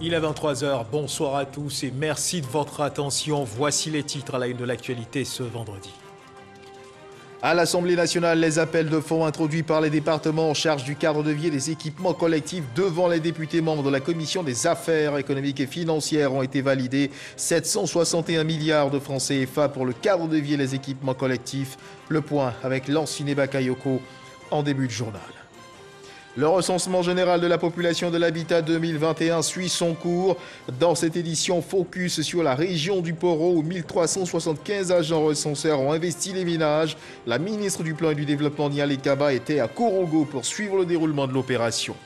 Il est 23 h, bonsoir à tous et merci de votre attention. Voici les titres à la une de l'actualité ce vendredi. À l'Assemblée nationale, les appels de fonds introduits par les départements en charge du cadre de vie et des équipements collectifs devant les députés membres de la Commission des affaires économiques et financières ont été validés. 761 milliards de francs CFA pour le cadre de vie et les équipements collectifs. Le point avec Lanciné Bakayoko en début de journal. Le recensement général de la population de l'habitat 2021 suit son cours. Dans cette édition, focus sur la région du Poro où 1375 agents recenseurs ont investi les ménages. La ministre du Plan et du Développement, Niale Kaba, était à Korogo pour suivre le déroulement de l'opération.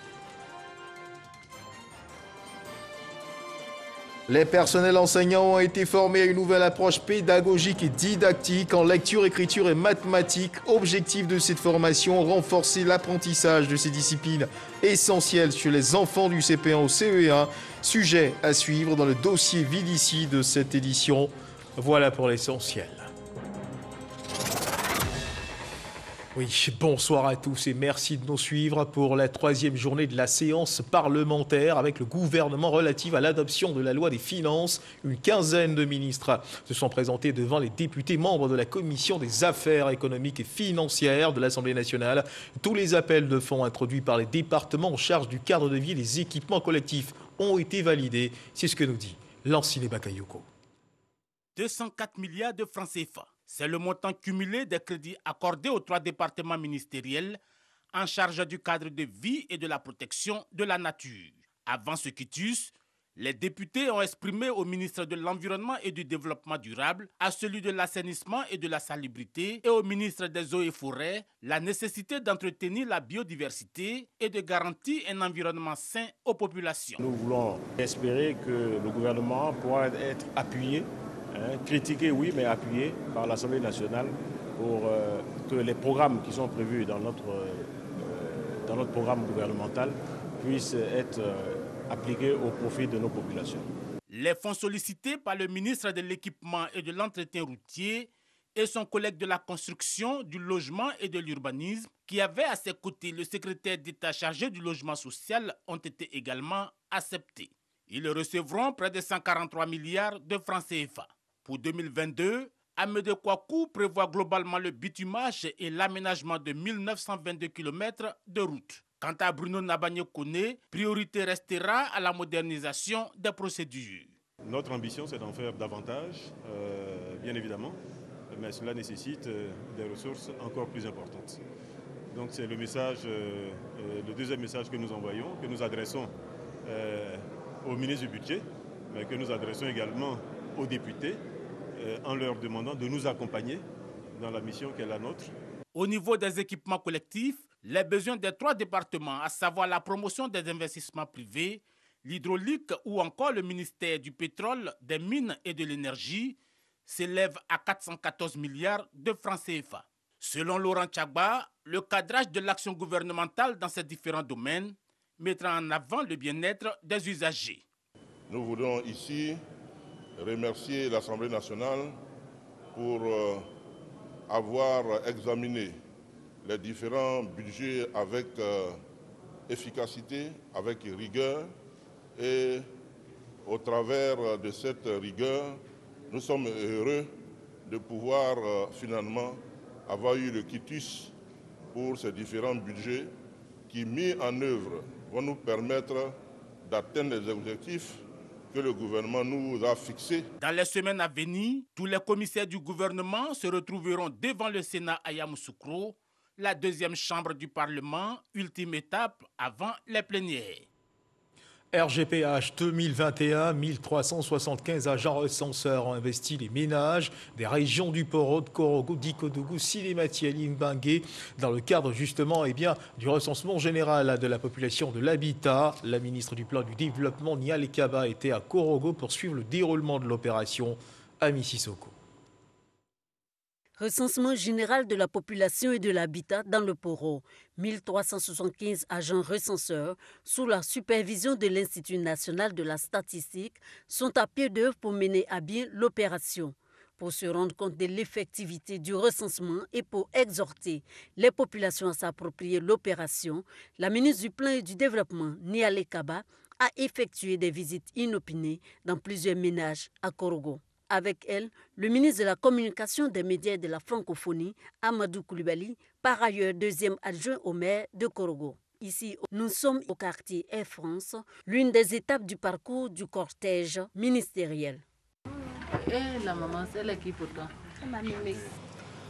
Les personnels enseignants ont été formés à une nouvelle approche pédagogique et didactique en lecture, écriture et mathématiques. Objectif de cette formation, renforcer l'apprentissage de ces disciplines essentielles sur les enfants du CP1 au CE1. Sujet à suivre dans le dossier Vidici de cette édition. Voilà pour l'essentiel. Oui, bonsoir à tous et merci de nous suivre pour la troisième journée de la séance parlementaire avec le gouvernement relative à l'adoption de la loi des finances. Une quinzaine de ministres se sont présentés devant les députés membres de la Commission des affaires économiques et financières de l'Assemblée nationale. Tous les appels de fonds introduits par les départements en charge du cadre de vie et des équipements collectifs ont été validés. C'est ce que nous dit Lanciné Bakayoko. 204 milliards de francs CFA. C'est le montant cumulé des crédits accordés aux 3 départements ministériels en charge du cadre de vie et de la protection de la nature. Avant ce quitus, les députés ont exprimé au ministre de l'Environnement et du Développement durable, à celui de l'Assainissement et de la Salubrité et au ministre des Eaux et Forêts la nécessité d'entretenir la biodiversité et de garantir un environnement sain aux populations. Nous voulons espérer que le gouvernement pourra être appuyé, critiqué oui, mais appuyé par l'Assemblée nationale pour que les programmes qui sont prévus dans notre programme gouvernemental puissent être appliqués au profit de nos populations. Les fonds sollicités par le ministre de l'Équipement et de l'Entretien routier et son collègue de la Construction, du Logement et de l'Urbanisme, qui avait à ses côtés le secrétaire d'État chargé du logement social, ont été également acceptés. Ils recevront près de 143 milliards de francs CFA. Pour 2022, Amédée Kouakou prévoit globalement le bitumage et l'aménagement de 1922 km de route. Quant à Bruno Nabagné-Koné, priorité restera à la modernisation des procédures. Notre ambition, c'est d'en faire davantage, bien évidemment, mais cela nécessite des ressources encore plus importantes. Donc c'est le message, le deuxième message que nous envoyons, que nous adressons au ministre du Budget, mais que nous adressons également aux députés, en leur demandant de nous accompagner dans la mission qui est la nôtre. Au niveau des équipements collectifs, les besoins des 3 départements, à savoir la promotion des investissements privés, l'hydraulique ou encore le ministère du pétrole, des mines et de l'énergie, s'élèvent à 414 milliards de francs CFA. Selon Laurent Tchagba, le cadrage de l'action gouvernementale dans ces différents domaines mettra en avant le bien-être des usagers. Nous voulons ici remercier l'Assemblée nationale pour avoir examiné les différents budgets avec efficacité, avec rigueur. Et au travers de cette rigueur, nous sommes heureux de pouvoir finalement avoir eu le quitus pour ces différents budgets qui, mis en œuvre, vont nous permettre d'atteindre les objectifs que le gouvernement nous a fixés. Dans les semaines à venir, tous les commissaires du gouvernement se retrouveront devant le Sénat à Yamoussoukro, la deuxième chambre du Parlement, ultime étape avant les plénières. RGPH 2021, 1375 agents recenseurs ont investi les ménages des régions du Poro, de Korogo, d'Ikodougou, Silémati et Limbangué dans le cadre justement du recensement général de la population de l'habitat. La ministre du Plan et du Développement, Niale Kaba, était à Korogo pour suivre le déroulement de l'opération à Mississauga. Recensement général de la population et de l'habitat dans le Poro. 1375 agents recenseurs, sous la supervision de l'Institut national de la statistique, sont à pied d'œuvre pour mener à bien l'opération. Pour se rendre compte de l'effectivité du recensement et pour exhorter les populations à s'approprier l'opération, la ministre du Plan et du Développement, Niale Kaba, a effectué des visites inopinées dans plusieurs ménages à Korogo. Avec elle, le ministre de la Communication, des médias et de la francophonie, Amadou Coulibaly, par ailleurs deuxième adjoint au maire de Korogo. Ici, nous sommes au quartier Air France, l'une des étapes du parcours du cortège ministériel. Et la maman, c'est elle qui pour toi.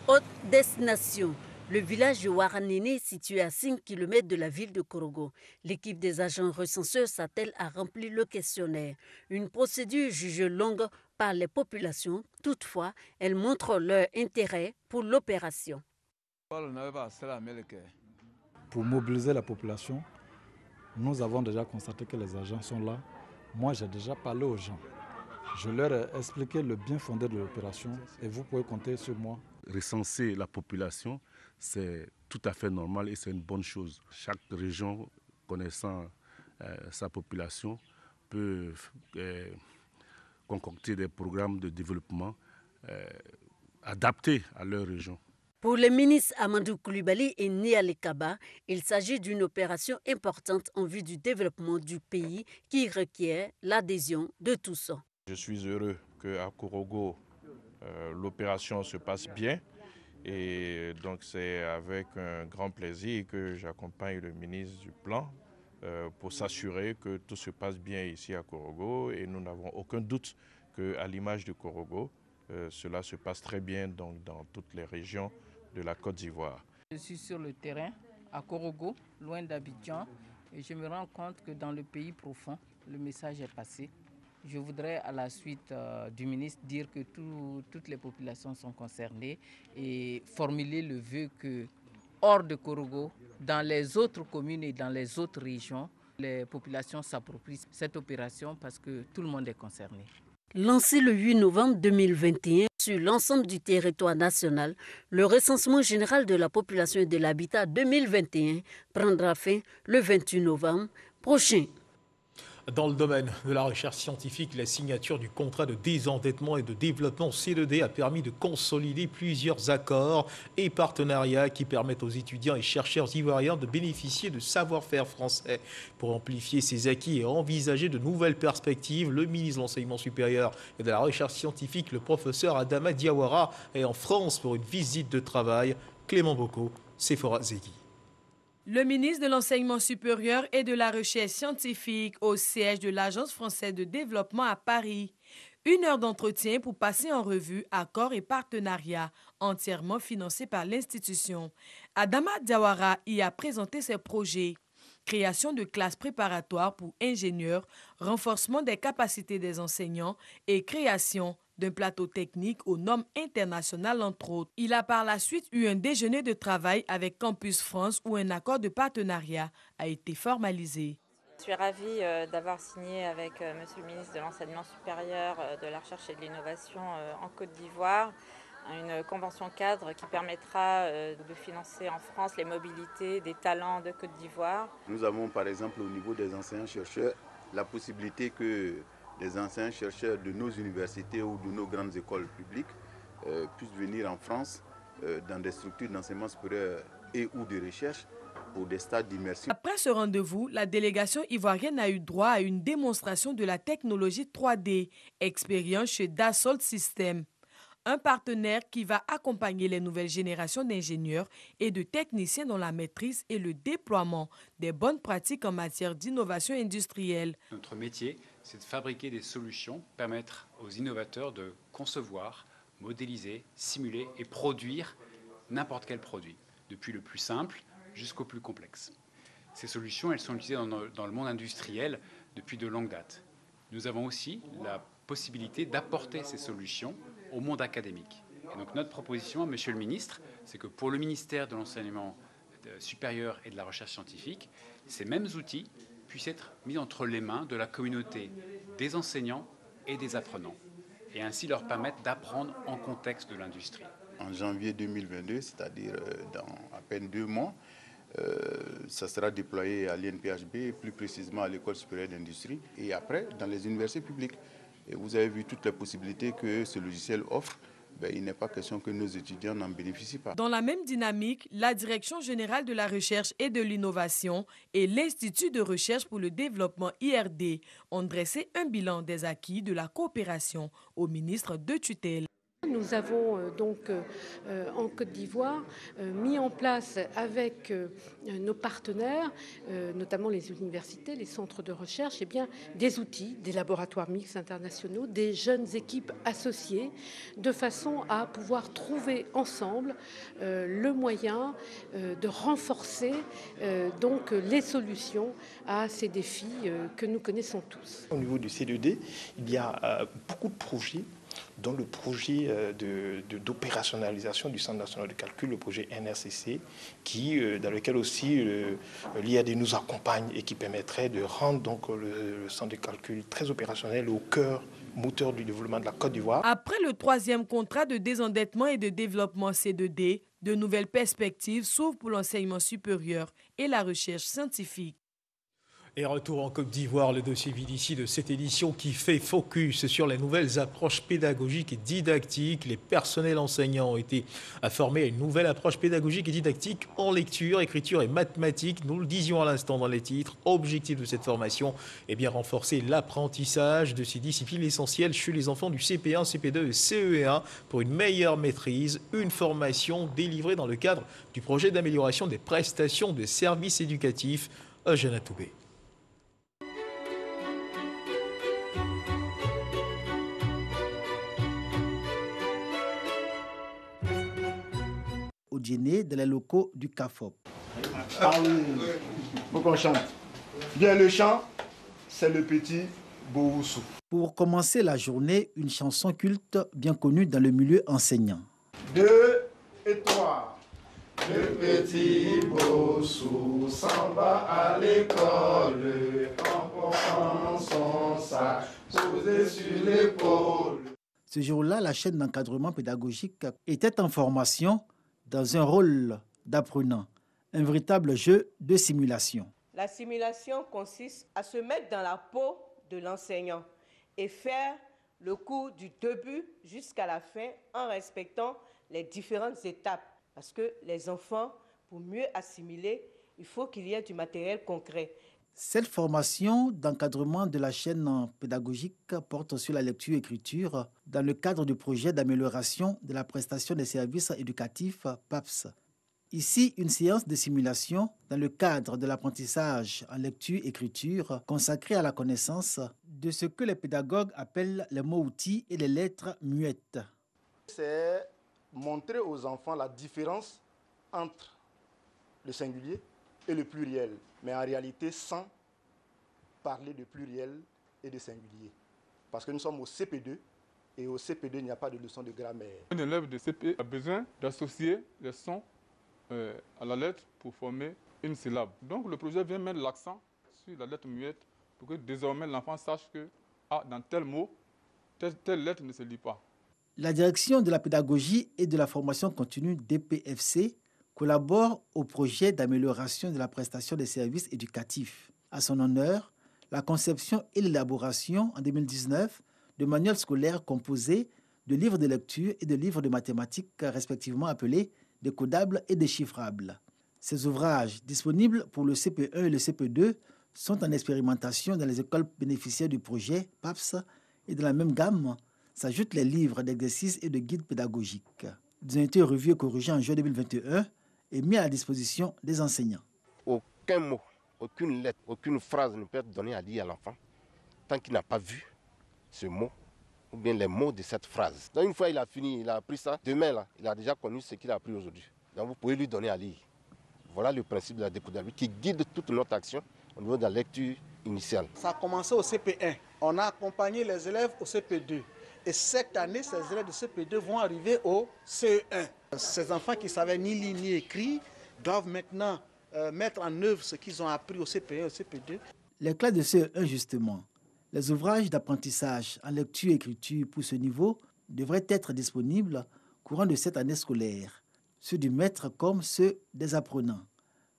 Haute destination. Le village de Waranene, situé à 5 km de la ville de Korogo. L'équipe des agents recenseurs s'attelle à remplir le questionnaire. Une procédure jugée longue par les populations. Toutefois, elles montrent leur intérêt pour l'opération. Pour mobiliser la population, nous avons déjà constaté que les agents sont là. Moi, j'ai déjà parlé aux gens. Je leur ai expliqué le bien fondé de l'opération et vous pouvez compter sur moi. Recenser la population, c'est tout à fait normal et c'est une bonne chose. Chaque région, connaissant sa population, peut concocter des programmes de développement adaptés à leur région. Pour le ministre Amadou Coulibaly et Niale Kaba, il s'agit d'une opération importante en vue du développement du pays qui requiert l'adhésion de tous. Je suis heureux qu'à Korogo, l'opération se passe bien et donc c'est avec un grand plaisir que j'accompagne le ministre du Plan pour s'assurer que tout se passe bien ici à Korogo et nous n'avons aucun doute qu'à l'image de Korogo, cela se passe très bien donc, dans toutes les régions de la Côte d'Ivoire. Je suis sur le terrain à Korogo, loin d'Abidjan, et je me rends compte que dans le pays profond, le message est passé. Je voudrais à la suite du ministre dire que toutes les populations sont concernées et formuler le vœu que hors de Korogo, dans les autres communes et dans les autres régions, les populations s'approprient cette opération parce que tout le monde est concerné. Lancé le 8 novembre 2021 sur l'ensemble du territoire national, le recensement général de la population et de l'habitat 2021 prendra fin le 28 novembre prochain. Dans le domaine de la recherche scientifique, la signature du contrat de désendettement et de développement C2D a permis de consolider plusieurs accords et partenariats qui permettent aux étudiants et chercheurs ivoiriens de bénéficier de savoir-faire français. Pour amplifier ces acquis et envisager de nouvelles perspectives, le ministre de l'Enseignement supérieur et de la recherche scientifique, le professeur Adama Diawara, est en France pour une visite de travail. Clément Bocco, Sephora Zegui. Le ministre de l'Enseignement supérieur et de la Recherche scientifique au siège de l'Agence française de développement à Paris. 1 heure d'entretien pour passer en revue accords et partenariats entièrement financés par l'institution. Adama Diawara y a présenté ses projets. Création de classes préparatoires pour ingénieurs, renforcement des capacités des enseignants et création d'un plateau technique aux normes internationales, entre autres. Il a par la suite eu un déjeuner de travail avec Campus France où un accord de partenariat a été formalisé. Je suis ravie d'avoir signé avec Monsieur le ministre de l'Enseignement supérieur, de la Recherche et de l'Innovation en Côte d'Ivoire une convention cadre qui permettra de financer en France les mobilités des talents de Côte d'Ivoire. Nous avons par exemple au niveau des enseignants-chercheurs la possibilité que les enseignants-chercheurs de nos universités ou de nos grandes écoles publiques puissent venir en France dans des structures d'enseignement supérieur et ou de recherche pour des stades d'immersion. Après ce rendez-vous, la délégation ivoirienne a eu droit à une démonstration de la technologie 3D, expérience chez Dassault Systèmes, un partenaire qui va accompagner les nouvelles générations d'ingénieurs et de techniciens dans la maîtrise et le déploiement des bonnes pratiques en matière d'innovation industrielle. Notre métier, c'est de fabriquer des solutions, permettre aux innovateurs de concevoir, modéliser, simuler et produire n'importe quel produit, depuis le plus simple jusqu'au plus complexe. Ces solutions, elles sont utilisées dans le monde industriel depuis de longues dates. Nous avons aussi la possibilité d'apporter ces solutions au monde académique. Et donc notre proposition à Monsieur le Ministre, c'est que pour le ministère de l'Enseignement supérieur et de la Recherche scientifique, ces mêmes outils puissent être mis entre les mains de la communauté des enseignants et des apprenants, et ainsi leur permettre d'apprendre en contexte de l'industrie. En janvier 2022, c'est-à-dire dans à peine 2 mois, ça sera déployé à l'INPHB, plus précisément à l'École supérieure d'industrie, et après dans les universités publiques. Et vous avez vu toutes les possibilités que ce logiciel offre il n'est pas question que nos étudiants n'en bénéficient pas. Dans la même dynamique, la Direction générale de la recherche et de l'innovation et l'Institut de recherche pour le développement IRD ont dressé un bilan des acquis de la coopération au ministre de tutelle. Nous avons en Côte d'Ivoire mis en place avec nos partenaires, notamment les universités, les centres de recherche, des outils, des laboratoires mixtes internationaux, des jeunes équipes associées, de façon à pouvoir trouver ensemble le moyen de renforcer les solutions à ces défis que nous connaissons tous. Au niveau du C2D, il y a beaucoup de projets, dont le projet d'opérationnalisation du Centre national de calcul, le projet NRCC, dans lequel aussi l'IRD nous accompagne et qui permettrait de rendre le centre de calcul très opérationnel au cœur, moteur du développement de la Côte d'Ivoire. Après le 3e contrat de désendettement et de développement C2D, de nouvelles perspectives s'ouvrent pour l'enseignement supérieur et la recherche scientifique. Et retour en Côte d'Ivoire, le dossier Vidici de cette édition qui fait focus sur les nouvelles approches pédagogiques et didactiques. Les personnels enseignants ont été formés à une nouvelle approche pédagogique et didactique en lecture, écriture et mathématiques. Nous le disions à l'instant dans les titres. Objectif de cette formation, renforcer l'apprentissage de ces disciplines essentielles chez les enfants du CP1, CP2 et CE1 pour une meilleure maîtrise. Une formation délivrée dans le cadre du projet d'amélioration des prestations de services éducatifs. Eugène Atoubé. Au dîner dans les locaux du CAFOP. Ah oui, faut qu'on chante. Bien, le chant, c'est le petit Booussou. Pour commencer la journée, une chanson culte bien connue dans le milieu enseignant. 2 et 3. Le petit Bossou s'en va à l'école en portant son sac posé sur l'épaule. Ce jour-là, la chaîne d'encadrement pédagogique était en formation dans un rôle d'apprenant, un véritable jeu de simulation. La simulation consiste à se mettre dans la peau de l'enseignant et faire le cours du début jusqu'à la fin en respectant les différentes étapes. Parce que les enfants, pour mieux assimiler, il faut qu'il y ait du matériel concret. Cette formation d'encadrement de la chaîne pédagogique porte sur la lecture-écriture dans le cadre du projet d'amélioration de la prestation des services éducatifs PAPS. Ici, une séance de simulation dans le cadre de l'apprentissage en lecture-écriture consacrée à la connaissance de ce que les pédagogues appellent les mots-outils et les lettres muettes. C'est montrer aux enfants la différence entre le singulier et le pluriel, mais en réalité sans parler de pluriel et de singulier. Parce que nous sommes au CP2 et au CP2, il n'y a pas de leçon de grammaire. Un élève de CP a besoin d'associer les sons à la lettre pour former une syllabe. Donc le projet vient mettre l'accent sur la lettre muette pour que désormais l'enfant sache que dans tel mot, telle lettre ne se lit pas. La direction de la pédagogie et de la formation continue DPFC collabore au projet d'amélioration de la prestation des services éducatifs. À son honneur, la conception et l'élaboration en 2019 de manuels scolaires composés de livres de lecture et de livres de mathématiques respectivement appelés décodables et déchiffrables. Ces ouvrages, disponibles pour le CP1 et le CP2, sont en expérimentation dans les écoles bénéficiaires du projet PAPS et dans la même gamme s'ajoutent les livres d'exercices et de guides pédagogiques. Ils ont été revus et corrigés en juin 2021 et mis à la disposition des enseignants. Aucun mot, aucune lettre, aucune phrase ne peut être donnée à lire à l'enfant tant qu'il n'a pas vu ce mot ou bien les mots de cette phrase. Donc une fois il a fini, il a appris ça, demain là, il a déjà connu ce qu'il a appris aujourd'hui. Donc vous pouvez lui donner à lire. Voilà le principe de la décodabilité qui guide toute notre action au niveau de la lecture initiale. Ça a commencé au CP1. On a accompagné les élèves au CP2. Et cette année, ces élèves de CP2 vont arriver au CE1. Ces enfants qui ne savaient ni lire ni écrire doivent maintenant mettre en œuvre ce qu'ils ont appris au CP1 et au CP2. Les classes de CE1, justement, les ouvrages d'apprentissage en lecture-écriture pour ce niveau devraient être disponibles courant de cette année scolaire, ceux du maître comme ceux des apprenants.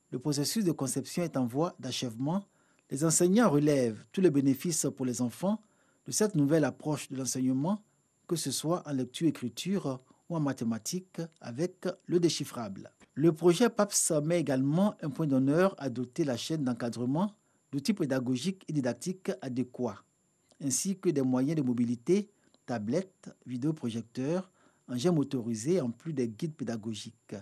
Le processus de conception est en voie d'achèvement. Les enseignants relèvent tous les bénéfices pour les enfants de cette nouvelle approche de l'enseignement que ce soit en lecture-écriture ou en mathématiques avec le déchiffrable. Le projet PAPS met également un point d'honneur à doter la chaîne d'encadrement d'outils pédagogiques et didactiques adéquats, ainsi que des moyens de mobilité, tablettes, vidéoprojecteurs, engins motorisés en plus des guides pédagogiques.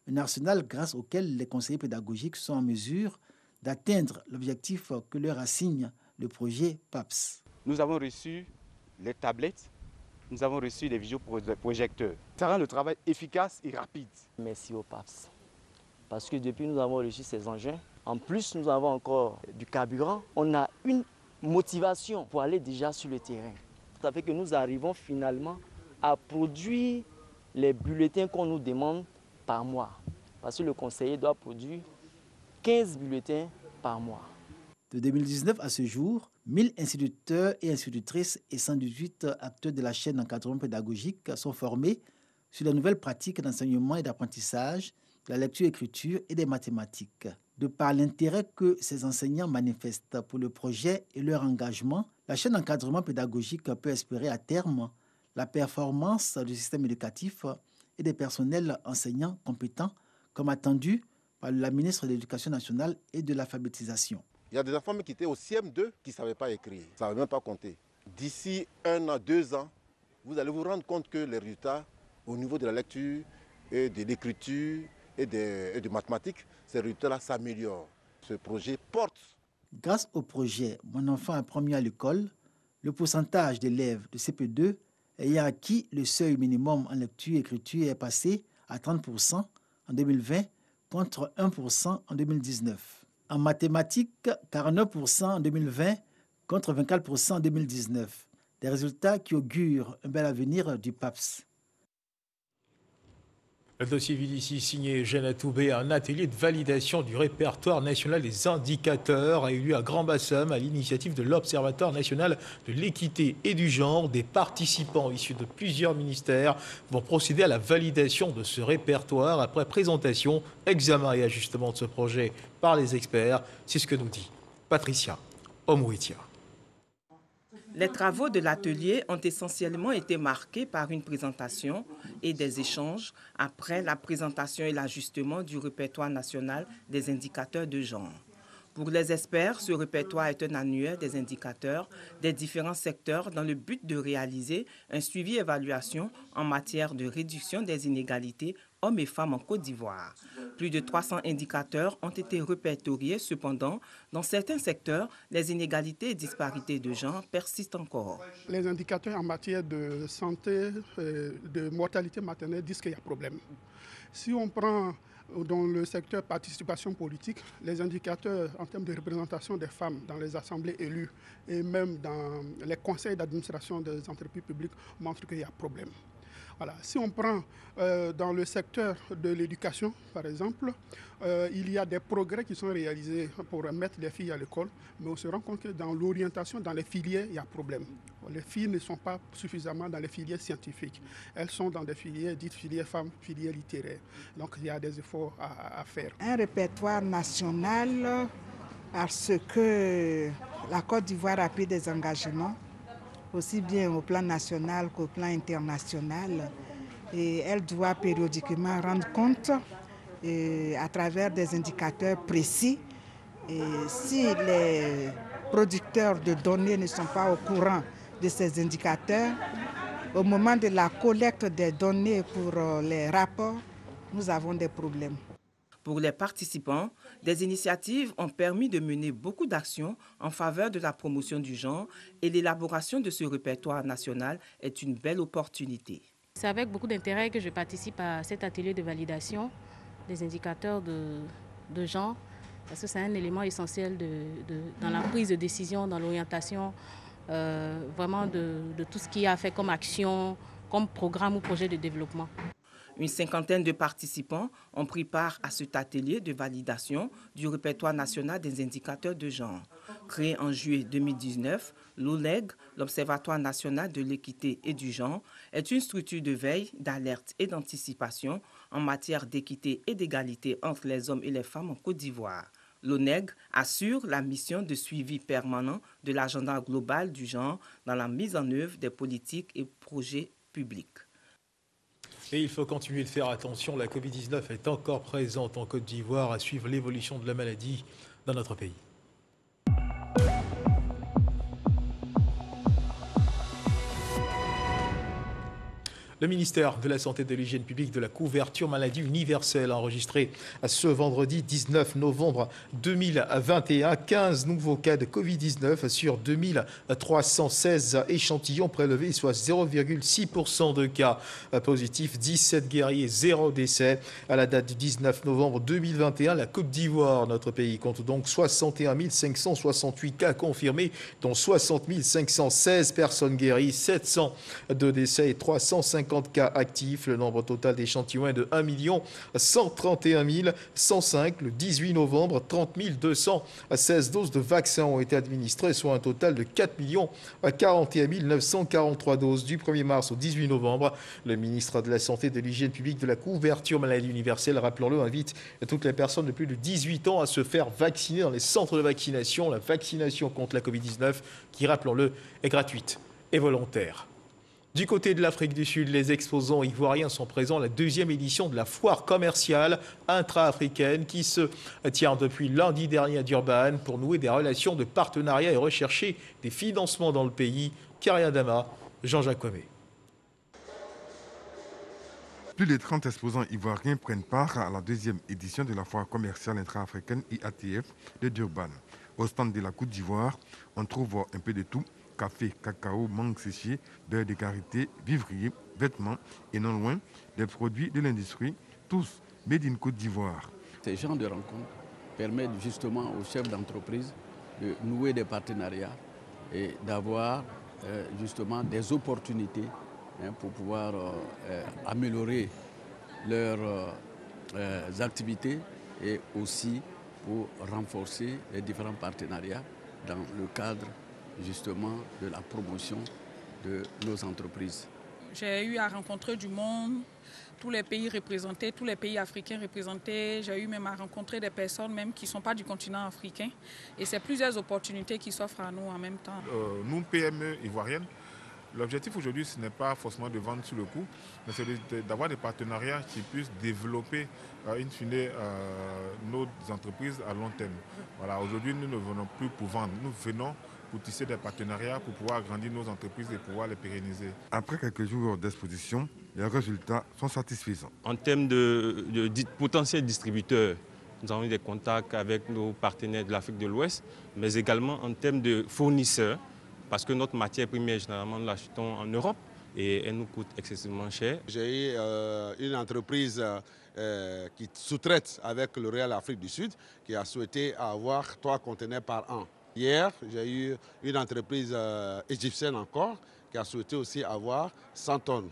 Un arsenal grâce auquel les conseillers pédagogiques sont en mesure d'atteindre l'objectif que leur assigne le projet PAPS. Nous avons reçu les tablettes, nous avons reçu les vidéoprojecteurs. Ça rend le travail efficace et rapide. Merci au PAPS, parce que depuis nous avons reçu ces engins, en plus nous avons encore du carburant, on a une motivation pour aller déjà sur le terrain. Ça fait que nous arrivons finalement à produire les bulletins qu'on nous demande par mois, parce que le conseiller doit produire 15 bulletins par mois. De 2019 à ce jour, 1000 instituteurs et institutrices et 118 acteurs de la chaîne d'encadrement pédagogique sont formés sur les nouvelles pratiques d'enseignement et d'apprentissage, de la lecture-écriture et des mathématiques. De par l'intérêt que ces enseignants manifestent pour le projet et leur engagement, la chaîne d'encadrement pédagogique peut espérer à terme la performance du système éducatif et des personnels enseignants compétents, comme attendu par la ministre de l'Éducation nationale et de l'alphabétisation. Il y a des enfants qui étaient au CM2 qui ne savaient pas écrire, ça ne savait même pas compter. D'ici 1 an, 2 ans, vous allez vous rendre compte que les résultats au niveau de la lecture et de l'écriture et de mathématiques, ces résultats-là s'améliorent. Ce projet porte. Grâce au projet Mon enfant apprend mieux à l'école, le pourcentage d'élèves de CP2 ayant acquis le seuil minimum en lecture et écriture est passé à 30% en 2020 contre 1% en 2019. En mathématiques, 49% en 2020 contre 24% en 2019. Des résultats qui augurent un bel avenir du PAPS. Le dossier Villici signé Jeanne Toubé, un atelier de validation du répertoire national des indicateurs a eu lieu à Grand-Bassam à l'initiative de l'Observatoire national de l'équité et du genre. Des participants issus de plusieurs ministères vont procéder à la validation de ce répertoire après présentation, examen et ajustement de ce projet par les experts. C'est ce que nous dit Patricia Omouitia. Les travaux de l'atelier ont essentiellement été marqués par une présentation et des échanges après la présentation et l'ajustement du répertoire national des indicateurs de genre. Pour les experts, ce répertoire est un annuaire des indicateurs des différents secteurs dans le but de réaliser un suivi-évaluation en matière de réduction des inégalités hommes et femmes en Côte d'Ivoire. Plus de 300 indicateurs ont été répertoriés. Cependant, dans certains secteurs, les inégalités et disparités de genre persistent encore. Les indicateurs en matière de santé, de mortalité maternelle disent qu'il y a problème. Si on prend dans le secteur participation politique, les indicateurs en termes de représentation des femmes dans les assemblées élues et même dans les conseils d'administration des entreprises publiques montrent qu'il y a problème. Voilà. Si on prend dans le secteur de l'éducation, par exemple, il y a des progrès qui sont réalisés pour mettre les filles à l'école, mais on se rend compte que dans l'orientation, dans les filières, il y a problème. Les filles ne sont pas suffisamment dans les filières scientifiques. Elles sont dans des filières dites filières femmes, filières littéraires. Donc il y a des efforts à faire. Un répertoire national parce que la Côte d'Ivoire a pris des engagements aussi bien au plan national qu'au plan international. Et elle doit périodiquement rendre compte à travers des indicateurs précis. Et si les producteurs de données ne sont pas au courant de ces indicateurs, au moment de la collecte des données pour les rapports, nous avons des problèmes. Pour les participants, des initiatives ont permis de mener beaucoup d'actions en faveur de la promotion du genre et l'élaboration de ce répertoire national est une belle opportunité. C'est avec beaucoup d'intérêt que je participe à cet atelier de validation des indicateurs de genre parce que c'est un élément essentiel dans la prise de décision, dans l'orientation vraiment de tout ce qui a fait comme action, comme programme ou projet de développement. Une cinquantaine de participants ont pris part à cet atelier de validation du répertoire national des indicateurs de genre. Créé en juillet 2019, l'OLEG, l'Observatoire national de l'équité et du genre, est une structure de veille, d'alerte et d'anticipation en matière d'équité et d'égalité entre les hommes et les femmes en Côte d'Ivoire. L'ONEG assure la mission de suivi permanent de l'agenda global du genre dans la mise en œuvre des politiques et projets publics. Et il faut continuer de faire attention, la Covid-19 est encore présente en Côte d'Ivoire, à suivre l'évolution de la maladie dans notre pays. Le ministère de la Santé et de l'Hygiène publique de la couverture maladie universelle a enregistré ce vendredi 19 novembre 2021 15 nouveaux cas de Covid-19 sur 2316 échantillons prélevés, soit 0,6% de cas positifs, 17 guéris et 0 décès. À la date du 19 novembre 2021, la Côte d'Ivoire, notre pays, compte donc 61 568 cas confirmés, dont 60 516 personnes guéries, 702 décès et 350 cas actifs. Le nombre total d'échantillons est de 1 131 105. Le 18 novembre, 30 216 doses de vaccins ont été administrées, soit un total de 4 41 943 doses. Du 1er mars au 18 novembre, le ministre de la Santé et de l'Hygiène publique de la couverture maladie universelle, rappelons-le, invite toutes les personnes de plus de 18 ans à se faire vacciner dans les centres de vaccination. La vaccination contre la Covid-19, qui, rappelons-le, est gratuite et volontaire. Du côté de l'Afrique du Sud, les exposants ivoiriens sont présents à la 2e édition de la foire commerciale intra-africaine qui se tient depuis lundi dernier à Durban pour nouer des relations de partenariat et rechercher des financements dans le pays. Karia Dama, Jean-Jacques Comé. Plus de 30 exposants ivoiriens prennent part à la 2e édition de la foire commerciale intra-africaine IATF de Durban. Au stand de la Côte d'Ivoire, on trouve un peu de tout. Café, cacao, mangue séchée, beurre de karité, vivriers, vêtements et non loin des produits de l'industrie, tous made in Côte d'Ivoire. Ces genres de rencontres permettent justement aux chefs d'entreprise de nouer des partenariats et d'avoir justement des opportunités pour pouvoir améliorer leurs activités et aussi pour renforcer les différents partenariats dans le cadre justement de la promotion de nos entreprises. J'ai eu à rencontrer du monde, tous les pays représentés, tous les pays africains représentés. J'ai eu même à rencontrer des personnes même qui ne sont pas du continent africain. Et c'est plusieurs opportunités qui s'offrent à nous en même temps. Nous, PME ivoiriennes, l'objectif aujourd'hui, ce n'est pas forcément de vendre sur le coup, mais c'est d'avoir des partenariats qui puissent développer in fine nos entreprises à long terme. Voilà, aujourd'hui, nous ne venons plus pour vendre, nous venons pour tisser des partenariats, pour pouvoir agrandir nos entreprises et pouvoir les pérenniser. Après quelques jours d'exposition, les résultats sont satisfaisants. En termes de potentiels distributeurs, nous avons eu des contacts avec nos partenaires de l'Afrique de l'Ouest, mais également en termes de fournisseurs, parce que notre matière première, généralement, nous l'achetons en Europe et elle nous coûte excessivement cher. J'ai eu une entreprise qui sous-traite avec le Royal Afrique du Sud, qui a souhaité avoir 3 conteneurs par an. Hier, j'ai eu une entreprise égyptienne encore qui a souhaité aussi avoir 100 tonnes.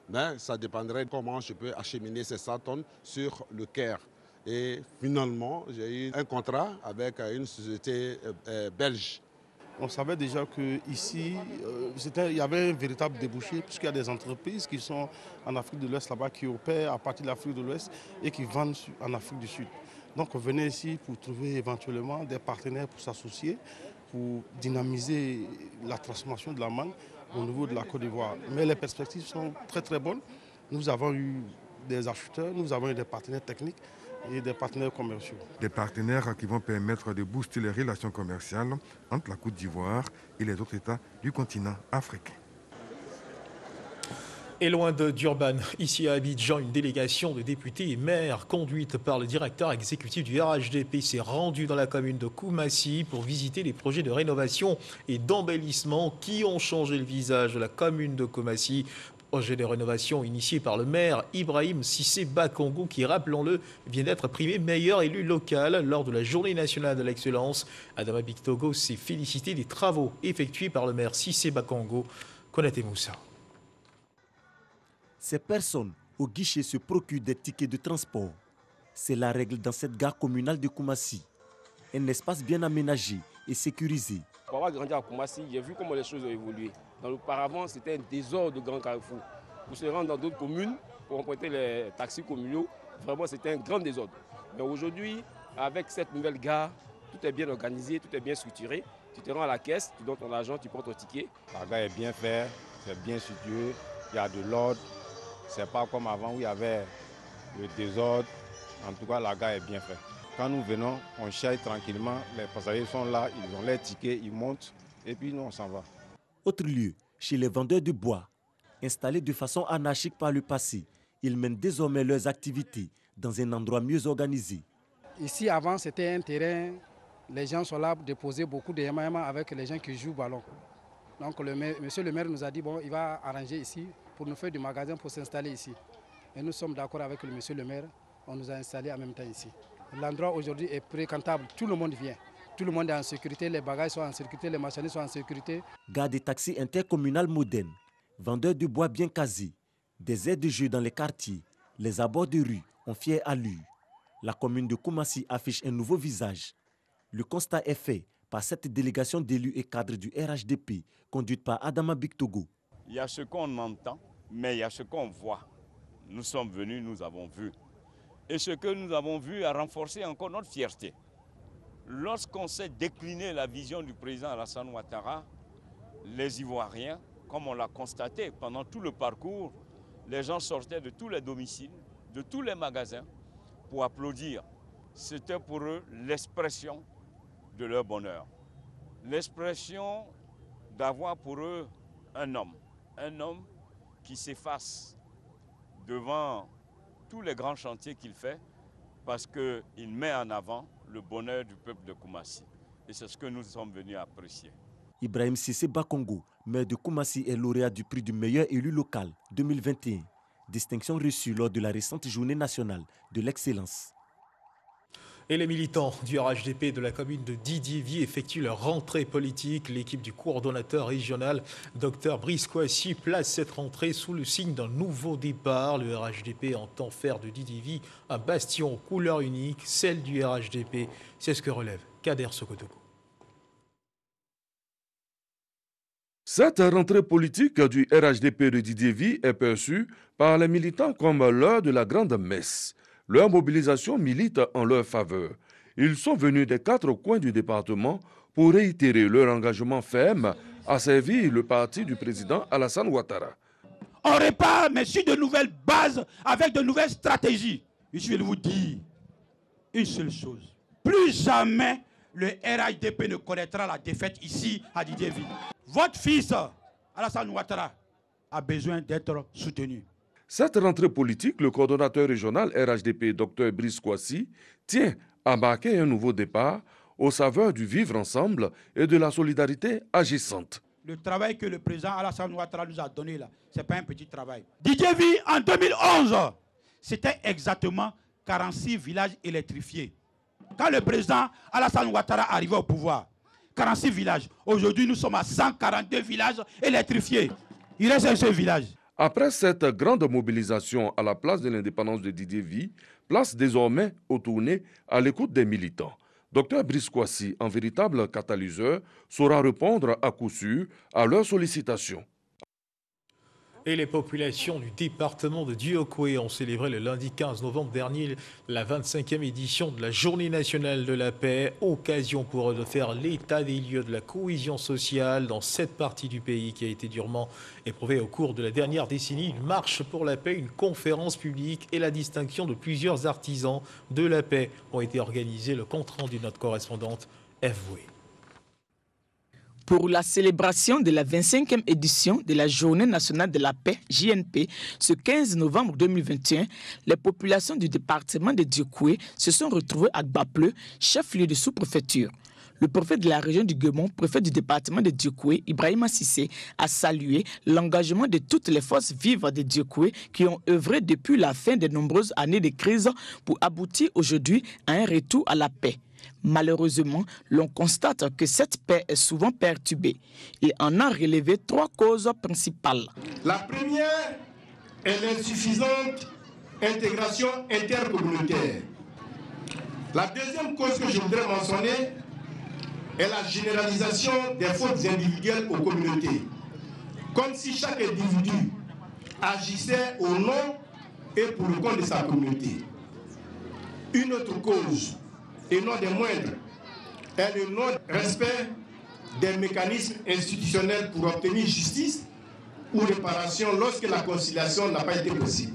Mais ça dépendrait de comment je peux acheminer ces 100 tonnes sur le Caire. Et finalement, j'ai eu un contrat avec une société belge. On savait déjà qu'ici, il y avait un véritable débouché, puisqu'il y a des entreprises qui sont en Afrique de l'Ouest là-bas, qui opèrent à partir de l'Afrique de l'Ouest et qui vendent en Afrique du Sud. Donc on venait ici pour trouver éventuellement des partenaires pour s'associer, pour dynamiser la transformation de la mangue au niveau de la Côte d'Ivoire. Mais les perspectives sont très très bonnes. Nous avons eu des acheteurs, nous avons eu des partenaires techniques et des partenaires commerciaux. Des partenaires qui vont permettre de booster les relations commerciales entre la Côte d'Ivoire et les autres États du continent africain. Et loin de Durban, ici à Abidjan, une délégation de députés et maires conduite par le directeur exécutif du RHDP s'est rendue dans la commune de Koumassi pour visiter les projets de rénovation et d'embellissement qui ont changé le visage de la commune de Koumassi. Projet de rénovation initié par le maire Ibrahim Cissé Bakongo qui, rappelons-le, vient d'être primé meilleur élu local lors de la Journée nationale de l'excellence. Adama Bictogo s'est félicité des travaux effectués par le maire Cissé Bakongo. Konaté Moussa. Ces personnes au guichet se procurent des tickets de transport. C'est la règle dans cette gare communale de Koumassi. Un espace bien aménagé et sécurisé. Pour avoir grandi à Koumassi, j'ai vu comment les choses ont évolué. Auparavant, c'était un désordre de grands carrefours. Pour se rendre dans d'autres communes, pour emprunter les taxis communaux, vraiment c'était un grand désordre. Mais aujourd'hui, avec cette nouvelle gare, tout est bien organisé, tout est bien structuré. Tu te rends à la caisse, tu donnes ton argent, tu prends ton ticket. La gare est bien faite, c'est bien situé, il y a de l'ordre. C'est pas comme avant où il y avait le désordre. En tout cas, la gare est bien faite. Quand nous venons, on cherche tranquillement, les passagers sont là, ils ont leurs tickets, ils montent et puis nous on s'en va. Autre lieu, chez les vendeurs de bois. Installés de façon anarchique par le passé, ils mènent désormais leurs activités dans un endroit mieux organisé. Ici, avant, c'était un terrain. Les gens sont là pour déposer beaucoup de yama avec les gens qui jouent au ballon. Donc, monsieur le maire nous a dit bon, il va arranger ici pour nous faire du magasin pour s'installer ici. Et nous sommes d'accord avec le monsieur le maire. On nous a installés en même temps ici. L'endroit aujourd'hui est fréquentable. Tout le monde vient. Tout le monde est en sécurité. Les bagages sont en sécurité. Les marchandises sont en sécurité. Gare des taxis intercommunales modernes, vendeurs de bois bien casés, des aires de jeu dans les quartiers, les abords de rue ont fière allure. La commune de Koumassi affiche un nouveau visage. Le constat est fait par cette délégation d'élus et cadres du RHDP, conduite par Adama Bictogo. Il y a ce qu'on entend, mais il y a ce qu'on voit. Nous sommes venus, nous avons vu. Et ce que nous avons vu a renforcé encore notre fierté. Lorsqu'on s'est décliné la vision du président Alassane Ouattara, les Ivoiriens, comme on l'a constaté pendant tout le parcours, les gens sortaient de tous les domiciles, de tous les magasins pour applaudir. C'était pour eux l'expression de leur bonheur. L'expression d'avoir pour eux un homme qui s'efface devant tous les grands chantiers qu'il fait parce qu'il met en avant le bonheur du peuple de Koumassi. Et c'est ce que nous sommes venus apprécier. Ibrahim Sissé Bakongo, maire de Koumassi, est lauréat du prix du meilleur élu local 2021. Distinction reçue lors de la récente journée nationale de l'excellence. Et les militants du RHDP de la commune de Didiévi effectuent leur rentrée politique. L'équipe du coordonnateur régional, Dr Brice Kouassi, place cette rentrée sous le signe d'un nouveau départ. Le RHDP entend faire de Didiévi un bastion aux couleurs uniques, celle du RHDP. C'est ce que relève Kader Sokotoko. Cette rentrée politique du RHDP de Didiévi est perçue par les militants comme l'heure de la grande messe. Leur mobilisation milite en leur faveur. Ils sont venus des 4 coins du département pour réitérer leur engagement ferme à servir le parti du président Alassane Ouattara. On répare, mais sur de nouvelles bases, avec de nouvelles stratégies. Je vais vous dire une seule chose. Plus jamais le RHDP ne connaîtra la défaite ici à Didiévi. Votre fils, Alassane Ouattara, a besoin d'être soutenu. Cette rentrée politique, le coordonnateur régional RHDP, Dr Brice Kouassi, tient à marquer un nouveau départ aux saveurs du vivre ensemble et de la solidarité agissante. Le travail que le président Alassane Ouattara nous a donné là, ce n'est pas un petit travail. Didiévi, en 2011, c'était exactement 46 villages électrifiés. Quand le président Alassane Ouattara arrivait au pouvoir, 46 villages. Aujourd'hui, nous sommes à 142 villages électrifiés. Il reste un seul village. Après cette grande mobilisation à la place de l'indépendance de Didiévi, place désormais aux tournées à l'écoute des militants. Dr Brice Kouassi, en véritable catalyseur, saura répondre à coup sûr à leurs sollicitations. Et les populations du département de Diokoué ont célébré le lundi 15 novembre dernier la 25e édition de la Journée nationale de la paix, occasion pour eux de faire l'état des lieux de la cohésion sociale dans cette partie du pays qui a été durement éprouvée au cours de la dernière décennie. Une marche pour la paix, une conférence publique et la distinction de plusieurs artisans de la paix ont été organisés. Le compte-rendu de notre correspondante F. Voué. Pour la célébration de la 25e édition de la Journée nationale de la paix, JNP, ce 15 novembre 2021, les populations du département de Diokoué se sont retrouvées à Gbapleu, chef-lieu de sous-préfecture. Le préfet de la région du Guémon, préfet du département de Diokoué, Ibrahima Sissé, a salué l'engagement de toutes les forces vives de Diokoué qui ont œuvré depuis la fin de nombreuses années de crise pour aboutir aujourd'hui à un retour à la paix. Malheureusement, l'on constate que cette paix est souvent perturbée. Il en a relevé 3 causes principales. La première est l'insuffisante intégration intercommunautaire. La deuxième cause que je voudrais mentionner est la généralisation des fautes individuelles aux communautés. Comme si chaque individu agissait au nom et pour le compte de sa communauté. Une autre cause et non des moindres, est le non-respect des mécanismes institutionnels pour obtenir justice ou réparation lorsque la conciliation n'a pas été possible.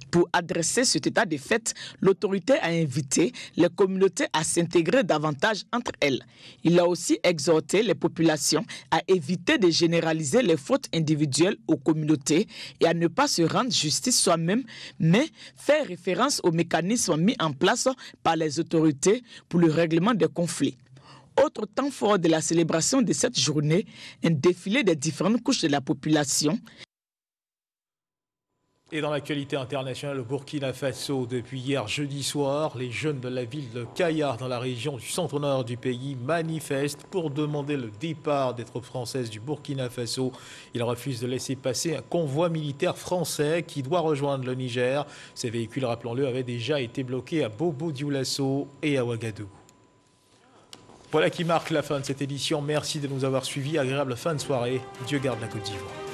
Pour adresser cet état de fait, l'autorité a invité les communautés à s'intégrer davantage entre elles. Il a aussi exhorté les populations à éviter de généraliser les fautes individuelles aux communautés et à ne pas se rendre justice soi-même, mais faire référence aux mécanismes mis en place par les autorités pour le règlement des conflits. Autre temps fort de la célébration de cette journée, un défilé des différentes couches de la population. Et dans l'actualité internationale, au Burkina Faso, depuis hier jeudi soir, les jeunes de la ville de Kayar, dans la région du centre-nord du pays, manifestent pour demander le départ des troupes françaises du Burkina Faso. Ils refusent de laisser passer un convoi militaire français qui doit rejoindre le Niger. Ces véhicules, rappelons-le, avaient déjà été bloqués à Bobo-Dioulasso et à Ouagadougou. Voilà qui marque la fin de cette édition. Merci de nous avoir suivis. Agréable fin de soirée. Dieu garde la Côte d'Ivoire.